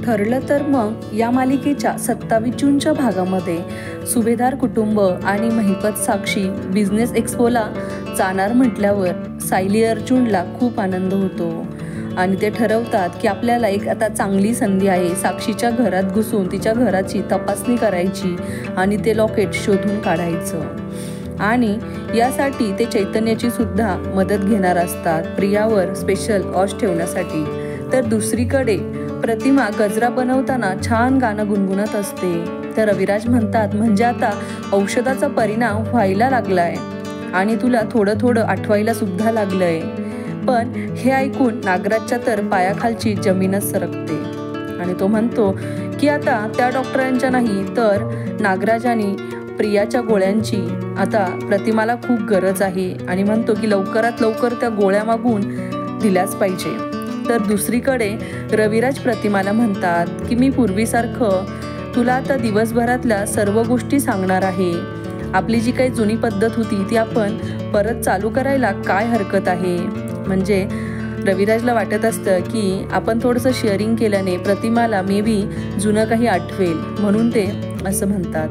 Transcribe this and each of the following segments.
ठरलं तर मग या मालिकेच्या 27 जूनच्या भागामध्ये सुभेदार कुटुंब आणि महिपत साक्षी बिझनेस एक्स्पोला जाणार म्हटल्यावर सायली अर्जुनला खूप आनंद होतो आणि ते ठरवतात की आपल्याला एक आता चांगली संधी आहे साक्षीच्या घरात घुसून तिच्या घराची तपासणी करायची आणि ते लॉकेट शोधून काढायचं। आणि यासाठी ते चैतन्याची सुद्धा मदत घेणार असतात प्रियावर स्पेशल वॉच ठेवण्यासाठी। तर दुसरीकडे प्रतिमा गजरा बनवताना छान गाणं गुणगुणत असते। तर रविराज म्हणतात म्हणजे आता औषधाचा परिणाम व्हायला लागलाय आणि तुला थोडं थोडं आठवायला सुद्धा लागलंय। पण हे ऐकून नागराजच्या तर पायाखालची जमीनच सरकते आणि तो म्हणतो की आता त्या डॉक्टरांच्या नाही तर नागराज आणि प्रियाच्या गोळ्यांची आता प्रतिमाला खूप गरज आहे आणि म्हणतो की लवकरात लवकर त्या गोळ्या मागून दिल्याच पाहिजे। तर दुसरीकडे रविराज प्रतिमाला म्हणतात की मी पूर्वीसारखं तुला आता दिवसभरातल्या सर्व गोष्टी सांगणार आहे। आपली जी काही जुनी पद्धत होती ती आपण परत चालू करायला काय हरकत आहे। म्हणजे रविराजला वाटत असतं की आपण थोडंसं शेअरिंग केल्याने प्रतिमाला मे बी जुनं काही आठवेल म्हणून ते असं म्हणतात।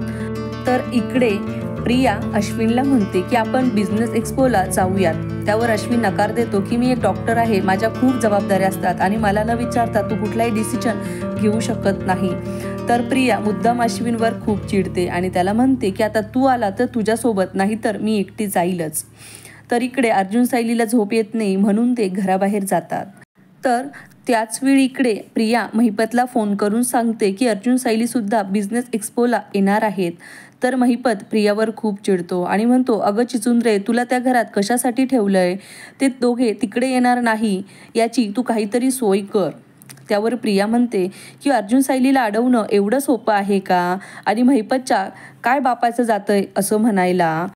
तर इकडे प्रिया अश्विनला म्हणते की आपण बिझनेस एक्स्पोला जाऊयात। त्यावर अश्विन नकार देतो की मी एक डॉक्टर आहे, माझ्या खूप जबाबदाऱ्या असतात आणि मला न विचारता तू कुठलाही डिसिजन घेऊ शकत नाही। तर प्रिया मुद्दाम अश्विनवर खूप चिडते आणि त्याला म्हणते की आता तू आला तर तुझ्यासोबत नाही तर मी एकटी जाईलच। तर इकडे अर्जुन सायलीला झोप येत नाही म्हणून ते घराबाहेर जातात। तर त्याच वेळी इकडे प्रिया महिपतला फोन करून सांगते की अर्जुन सायली सुद्धा बिझनेस एक्स्पोला येणार आहेत। तर महिपत प्रियावर खूप चिडतो आणि म्हणतो अगं चिचुंद्रे तुला त्या घरात कशासाठी ठेवलंय, ते दोघे तिकडे येणार नाही याची तू काहीतरी सोय कर। त्यावर प्रिया म्हणते की अर्जुन सायलीला अडवणं एवढं सोपं आहे का आणि महिपतच्या काय बापाचं जातंय असं म्हणायला।